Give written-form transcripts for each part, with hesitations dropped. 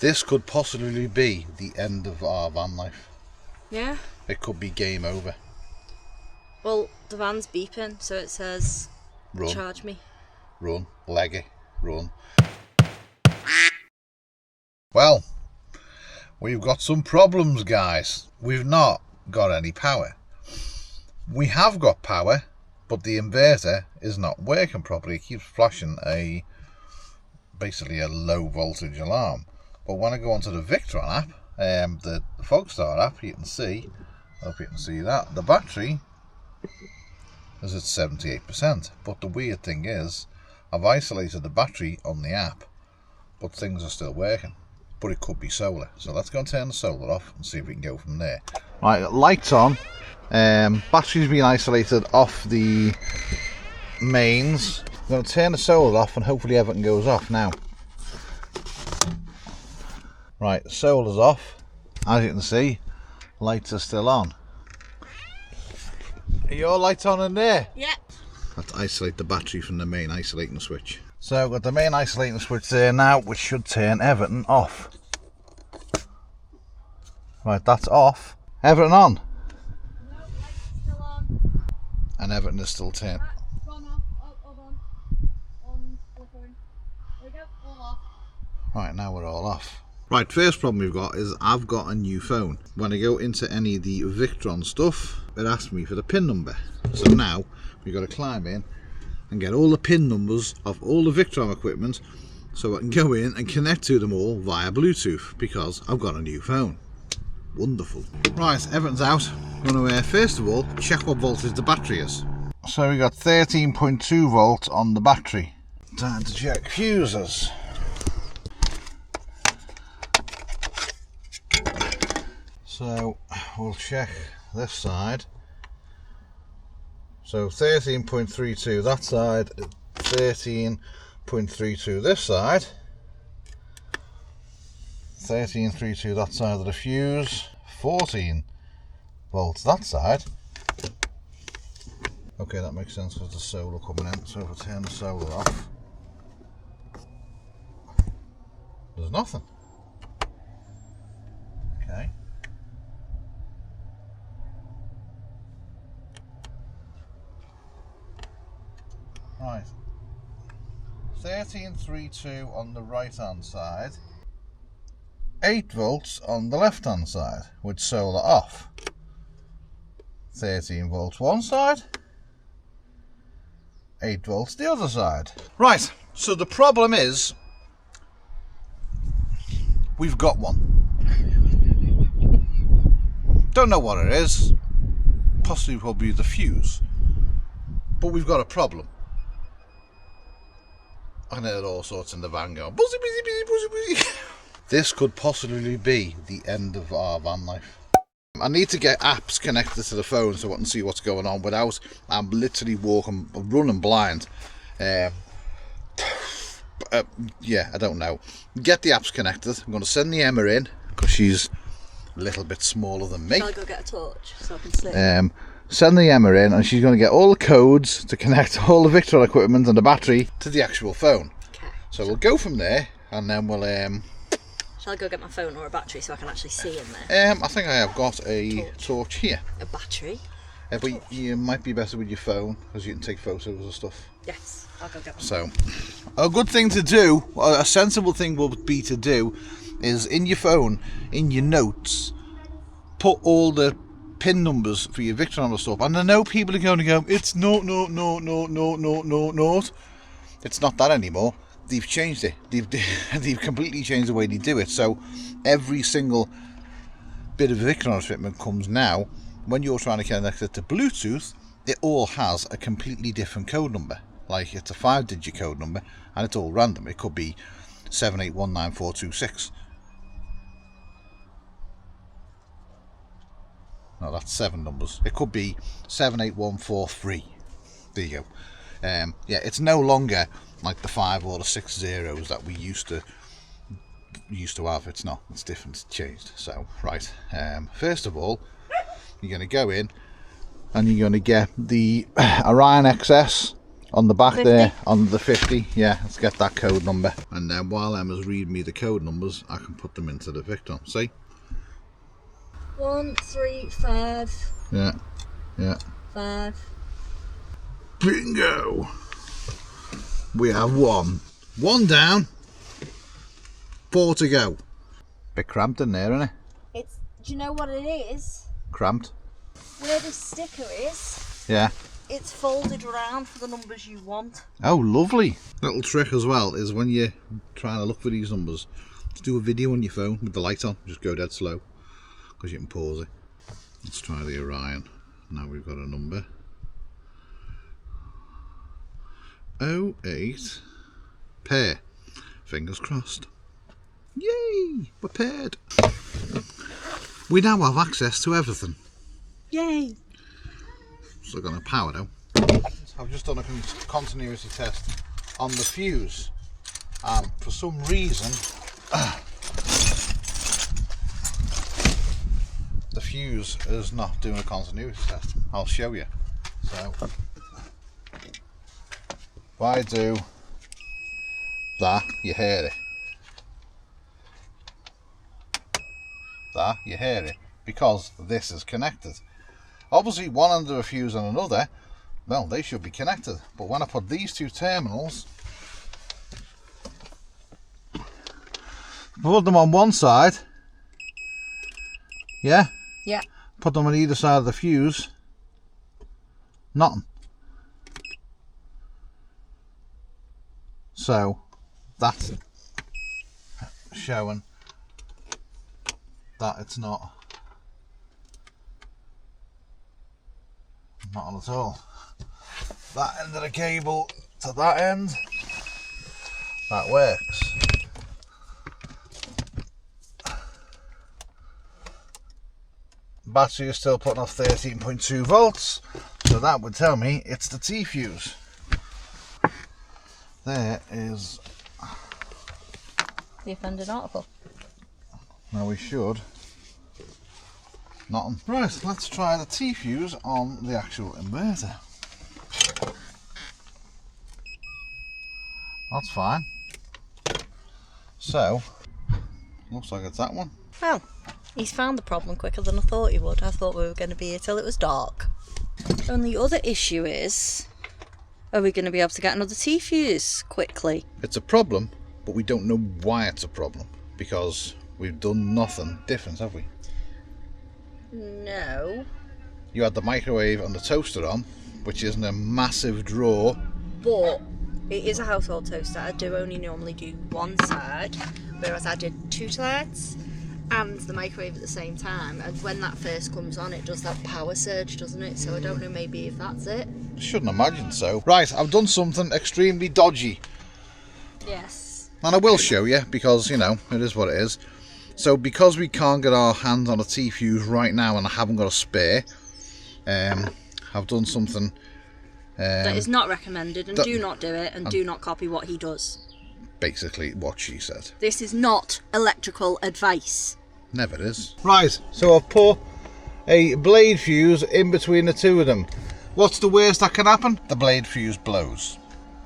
This could possibly be the end of our van life. Yeah. It could be game over. Well, the van's beeping, so it says, Run. charge me. Run. Leggy. Run. Well, we've got some problems, guys. We've not got any power. We have got power, but the inverter is not working properly. It keeps flashing basically a low voltage alarm. But when I go onto the Victron app, the Fogstar app, you can see, I hope you can see that, the battery is at 78%. But the weird thing is, I've isolated the battery on the app, but things are still working. But it could be solar. So let's go and turn the solar off and see if we can go from there. Right, lights on. Battery's been isolated off the mains. I'm going to turn the solar off and hopefully everything goes off now. Right, the solar's off. As you can see, lights are still on. Are your lights on in there? Yeah. Let's isolate the battery from the main isolating switch. So I've got the main isolating switch there now, which should turn everything off. Right, that's off. Everything on? No, light's still on. And everything is still turned. That's gone off. Oh, hold on. On flickering. There we go, all off. Right, now we're all off. Right, first problem we've got is I've got a new phone. When I go into any of the Victron stuff, it asks me for the PIN number. So now we've got to climb in and get all the PIN numbers of all the Victron equipment so I can go in and connect to them all via Bluetooth because I've got a new phone. Wonderful. Right, everything's out. I'm going to first of all check what voltage the battery is. So we got 13.2 volts on the battery. Time to check fuses. So we'll check this side. So 13.32 that side, 13.32 this side, 13.32 that side of the fuse, 14 volts that side. Okay, that makes sense because the solar coming in. So if I turn the solar off, there's nothing. Okay. Right, 13.32 on the right hand side, 8 volts on the left hand side with solar off, 13 volts one side, 8 volts the other side. Right, so the problem is we've got one. Don't know what it is, possibly probably the fuse, but we've got a problem. I heard all sorts in the van going, buzzy, busy, busy, buzzy, busy. This could possibly be the end of our van life. I need to get apps connected to the phone so I can see what's going on without I'm literally running blind. Yeah, I don't know. Get the apps connected. I'm going to send the Emma in because she's a little bit smaller than me. Shall I go get a torch so I can see? Send the Emma in and she's going to get all the codes to connect all the Victron equipment and the battery to the actual phone. Okay. So we'll go from there and then we'll... Shall I go get my phone or a battery so I can actually see in there? I think I have got a torch here. A battery? But you might be better with your phone because you can take photos of stuff. Yes, I'll go get my phone. So, a good thing to do, a sensible thing will be to do, is in your phone, in your notes, put all the PIN numbers for your Victron and stuff. And I know people are going to go, it's no. It's not that anymore. They've changed it. They've completely changed the way they do it. So every single bit of Victron equipment comes now, when you're trying to connect it to Bluetooth, it all has a completely different code number. Like it's a 5-digit code number and it's all random. It could be 7819426. No, that's 7 numbers. It could be 78143. There you go. Yeah, it's no longer like the 5 or the 6 zeros that we used to have. It's not. It's different. It's changed. So right. First of all, you're going to go in and you're going to get the Orion XS On the back 50? there, on the 50, yeah, let's get that code number. And then while Emma's reading me the code numbers, I can put them into the Victron. See? 1, 3, 5. Yeah, yeah. 5. Bingo! We have one. One down. 4 to go. Bit cramped in there, isn't it? Do you know what it is? Cramped. Where the sticker is, Yeah. it's folded around for the numbers you want. Oh, lovely. Little trick as well is when you're trying to look for these numbers, just do a video on your phone with the light on. Just go dead slow, because you can pause it. Let's try the Orion. Now we've got a number. 08 pair. Fingers crossed. Yay! We're paired. We now have access to everything. Yay! Still got no power though. I've just done a continuity test on the fuse. For some reason, the fuse is not doing a continuity test. I'll show you. So, if I do that, you hear it. That, you hear it, because this is connected. Obviously one end of a fuse and another, well, they should be connected. But when I put these two terminals, put them on one side, yeah? Yeah. Put them on either side of the fuse, nothing. So, that's showing that it's not on at all. That end of the cable to that end, that works. Battery is still putting off 13.2 volts, so that would tell me it's the T fuse. There is The offending article. now we should. Nothing. Right, let's try the T fuse on the actual inverter. That's fine. So, looks like it's that one. Well, he's found the problem quicker than I thought he would. I thought we were going to be here till it was dark. Only other issue is, are we going to be able to get another T fuse quickly? It's a problem, but we don't know why it's a problem, because we've done nothing different, have we? No. You had the microwave and the toaster on, which isn't a massive draw. But it is a household toaster. I do only normally do one side, whereas I did two sides and the microwave at the same time. And when that first comes on, it does that power surge, doesn't it? So I don't know, maybe if that's it. Shouldn't imagine so. Right, I've done something extremely dodgy. Yes. And I will show you, because, you know, it is what it is. So, because we can't get our hands on a T-fuse right now and I haven't got a spare, I've done something... that is not recommended, and do not do it, and do not copy what he does. Basically what she said. This is not electrical advice. Never is. Right, so I've put a blade fuse in between the two of them. What's the worst that can happen? The blade fuse blows.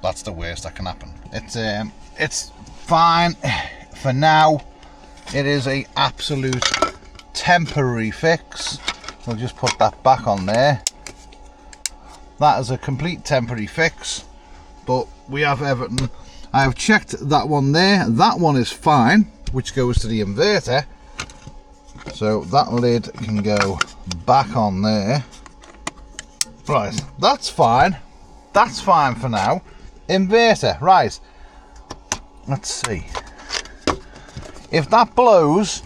That's the worst that can happen. It's fine for now. It is a absolute temporary fix. We'll just put that back on there. That is a complete temporary fix, but we have everything. I have checked that one there. That one is fine, which goes to the inverter. So that lid can go back on there. Right, that's fine. That's fine for now. Inverter, right. Let's see. If that blows,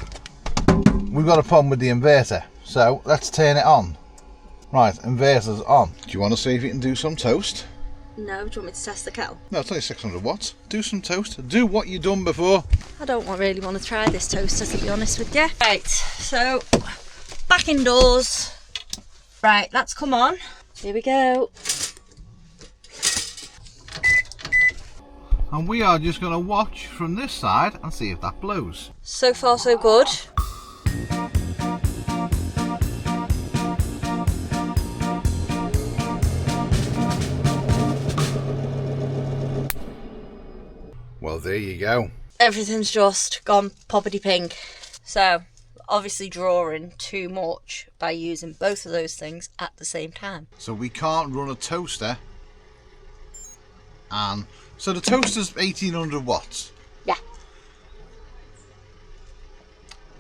we've got a problem with the inverter. So let's turn it on. Right, inverter's on. Do you want to see if you can do some toast? No, do you want me to test the kettle? No, it's only 600 watts. Do some toast. Do what you've done before. I don't really want to try this toaster, to be honest with you. Right, so back indoors. Right, that's come on. Here we go. And we are just going to watch from this side and see if that blows. So far, so good. So there you go. Everything's just gone poppity pink. So obviously drawing too much by using both of those things at the same time. So we can't run a toaster, and so the toaster's 1800 watts. Yeah.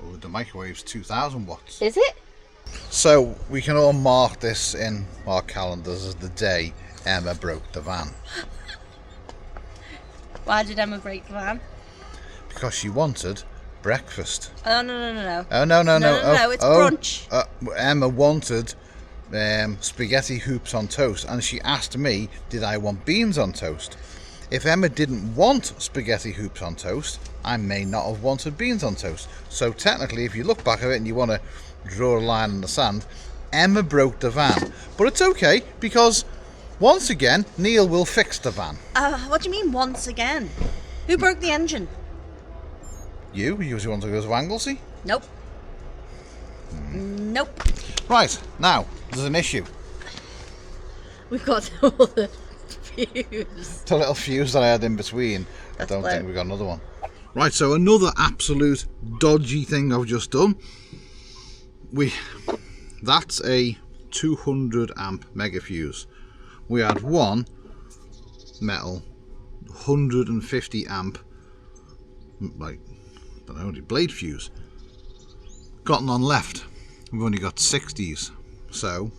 Oh, the microwave's 2000 watts. Is it? So we can all mark this in our calendars as the day Emma broke the van. Why did Emma break the van? Because she wanted breakfast. Oh, no. Oh, no. No, it's brunch. Emma wanted spaghetti hoops on toast, and she asked me, did I want beans on toast? If Emma didn't want spaghetti hoops on toast, I may not have wanted beans on toast. So technically, if you look back at it and you want to draw a line in the sand, Emma broke the van. But it's okay, because once again, Neil will fix the van. What do you mean once again? Who broke the engine? You usually want to go to Anglesey? Nope. Nope. Right, now, there's an issue. We've got all the fuse. The little fuse that I had in between. That's I don't low. think we got another one. Right, so another absolute dodgy thing I've just done. That's a 200 amp mega fuse. We had one metal 150 amp, like, I don't know, blade fuse. Got none left. We've only got 60s, so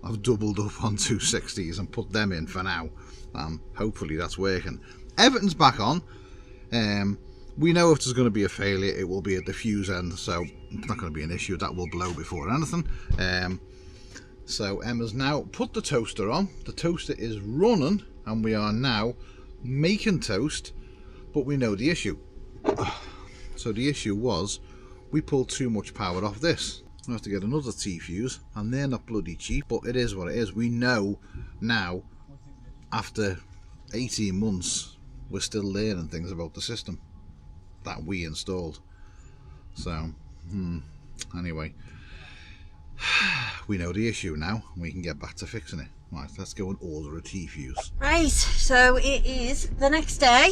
I've doubled up on 2 60s and put them in for now. Hopefully that's working. Everything's back on. We know if there's going to be a failure, it will be at the fuse end, so it's not going to be an issue. That will blow before anything. So Emma's now put the toaster on. The toaster is running, and we are now making toast, but we know the issue. So the issue was we pulled too much power off this. We have to get another T fuse, and they're not bloody cheap, but it is what it is. We know now, after 18 months, we're still learning things about the system that we installed. So anyway, we know the issue now, and we can get back to fixing it. Right, let's go and order a T fuse. Right, so it is the next day.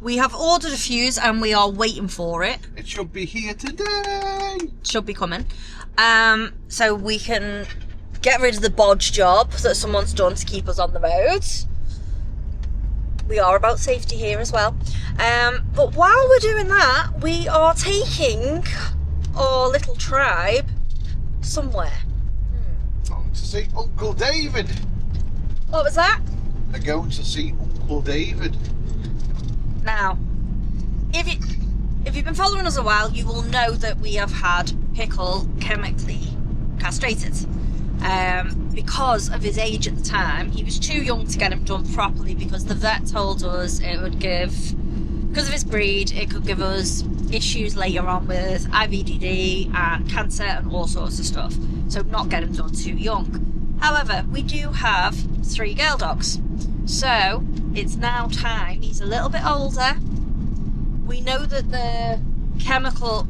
We have ordered a fuse and we are waiting for it. It should be here today. Should be coming. So we can get rid of the bodge job that someone's done to keep us on the roads. We are about safety here as well. But while we're doing that, we are taking our little tribe somewhere. Going to see Uncle David. What was that? They're going to see Uncle David. Now, if you've been following us a while, you will know that we have had Pickle chemically castrated. Because of his age at the time, he was too young to get him done properly, because the vet told us it would give, because of his breed, it could give us issues later on with IVDD and cancer and all sorts of stuff. So not get him done too young. However, we do have 3 girl dogs. So it's now time. He's a little bit older. We know that the chemical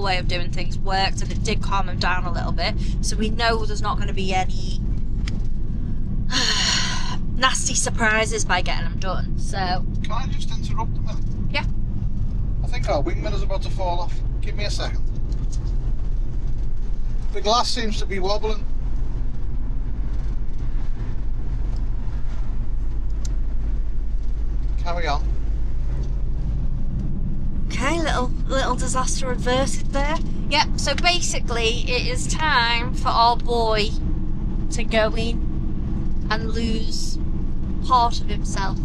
way of doing things worked, and it did calm him down a little bit. So we know there's not going to be any nasty surprises by getting him done. So Can I just interrupt a minute? yeah. I think our wing mirror's about to fall off. Give me a second. The glass seems to be wobbling. Carry on. Okay, little disaster averted there. Yep, so basically it is time for our boy to go in and lose part of himself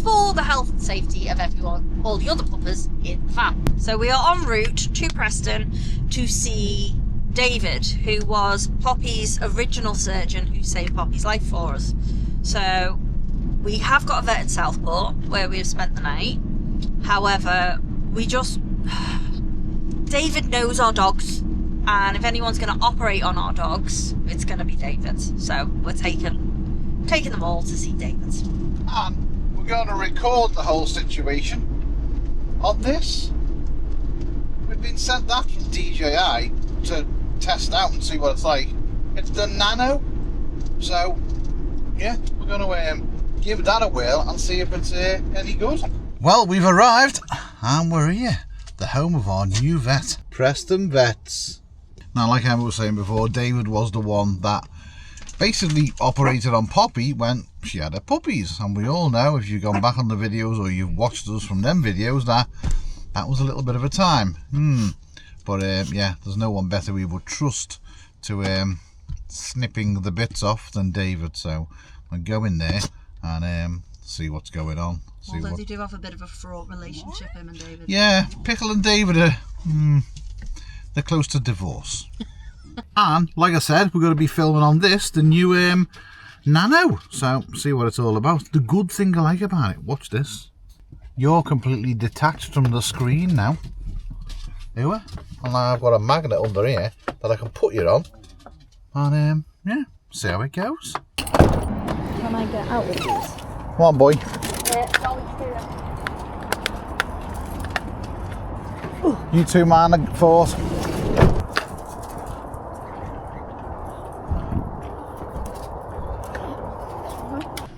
for the health and safety of everyone, all the other puppers in the van. So we are en route to Preston to see David, who was Poppy's original surgeon who saved Poppy's life for us. So we have got a vet in Southport where we have spent the night. However, David knows our dogs, and if anyone's going to operate on our dogs, it's going to be David. So we're taking them all to see David. And we're going to record the whole situation on this. We've been sent that from DJI to test out and see what it's like. It's the Nano. So yeah, we're going to give that a whirl and see if it's any good. Well, we've arrived and we're here, the home of our new vet, Preston Vets. Now, like I was saying before, David was the one that basically operated on Poppy when she had her puppies, and we all know, if you've gone back on the videos or you've watched us from them videos, that was a little bit of a time. But yeah, there's no one better we would trust to snipping the bits off than David, so we'll go in there and see what's going on. Although they do have a bit of a fraught relationship, him and David. Yeah, Pickle and David are they're close to divorce. And like I said, we're going to be filming on this, the new Nano, so see what it's all about. The good thing I like about it, watch this, you're completely detached from the screen now. You are? And I've got a magnet under here that I can put you on, and yeah, see how it goes. Can I get out with these? Come on, boy. You two man the fort.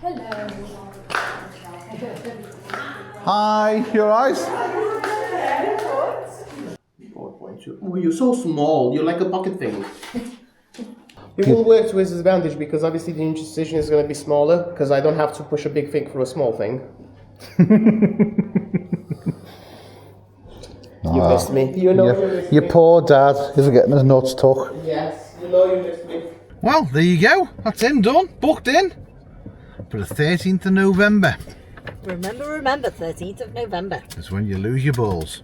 Hello. Hi, you alright? Oh, you're so small. You're like a pocket thing. It will work to his advantage because obviously the incision is going to be smaller because I don't have to push a big thing for a small thing. You missed me. You know you missed me. Your poor dad is getting his nuts tuck. Yes, you know you missed me. Well, there you go. That's him done. Booked in for the 13th of November. Remember, 13th of November. That's when you lose your balls.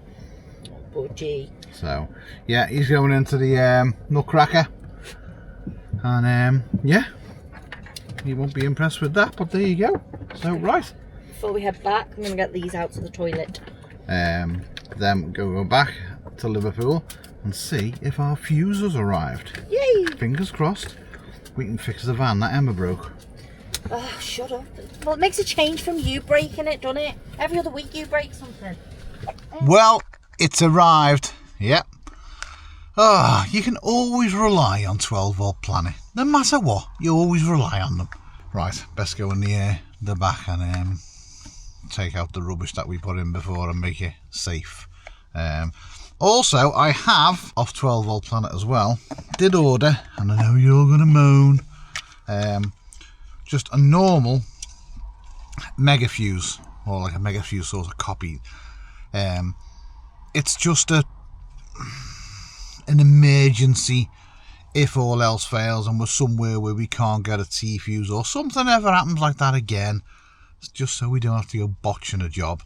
Budgie. So, yeah, he's going into the Nutcracker. And, yeah, you won't be impressed with that, but there you go. So, right. Before we head back, I'm going to get these out to the toilet. Then go back to Liverpool and see if our fuse has arrived. Yay! Fingers crossed we can fix the van that Emma broke. Oh, shut up. Well, it makes a change from you breaking it, doesn't it? Every other week you break something. Well, it's arrived. Yep. Ah, you can always rely on 12 volt Planet. No matter what, you always rely on them. Right, best go in the back and take out the rubbish that we put in before and make it safe. Also, I have, off 12 volt Planet as well, did order, and I know you're going to moan, just a normal mega fuse, or like a mega fuse sort of copy. It's just an emergency if all else fails and we're somewhere where we can't get a T fuse or something ever happens like that again. It's just so we don't have to go botching a job.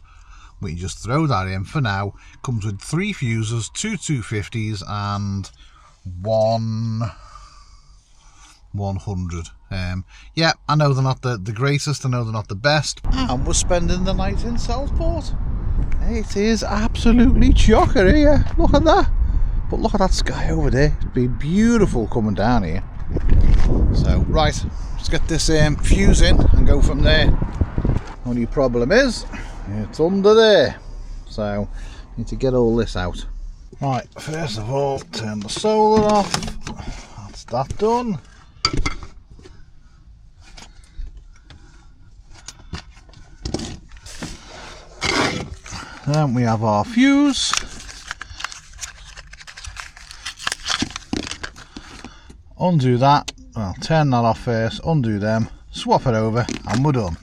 We can just throw that in for now. Comes with 3 fuses, 2 250s and 1 100. Yeah, I know they're not the greatest, I know they're not the best. And we're spending the night in Southport. It is absolutely chocker here. Look at that. But look at that sky over there. It'd be beautiful coming down here. So, right, let's get this fuse in and go from there. Only problem is, it's under there. So, need to get all this out. Right, first of all, turn the solar off. That's that done. Then we have our fuse. Undo that, well, turn that off first, undo them, swap it over, and we're done.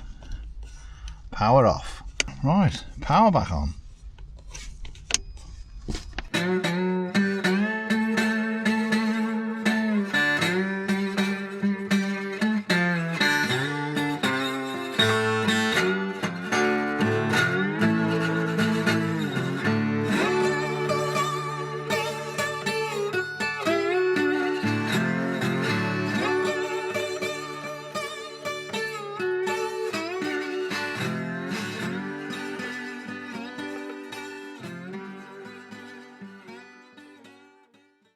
Power off. Right, power back on.